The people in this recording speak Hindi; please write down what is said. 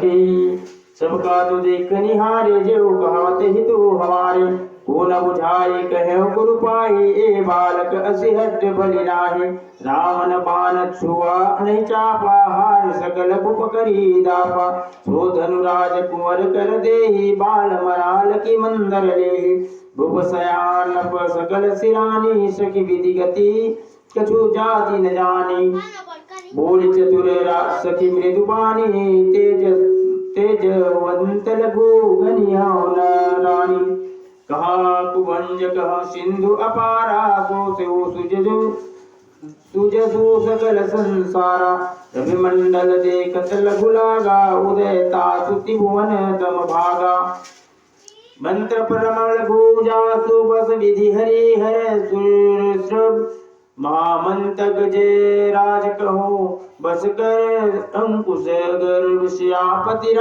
सखी। सबका तो देख निहारे जो कहावत ही तो हमारे। को न बुझाए कहे गुरु पाए ए बालक असिहट बलि नाहि। राम न बाण छुआ नहीं चापा हार सकल भूप करी दापा। सो धनुराज कुंवर कर देहि बाल मराल की मंदर लेहि। भूप सयान सकल सिरानी सखी विधि गति कछु जाति न जानी। बोल चतुर सखी मृदुपानी तेज तेजवंत लघु घनियान रानी। कहा कुभंज कहा सिंधु अपारा सो से सुजसु सकल संसारा। रवि मंडल देखत लघु लागा उदय तासु त्रिभुवन तम भागा। मंत्र परमल गुजासु बस विधि हरि हर सुरश्रभ। महामंतक जय राज कहो बस कर अंकुश गर्भ श्यापति।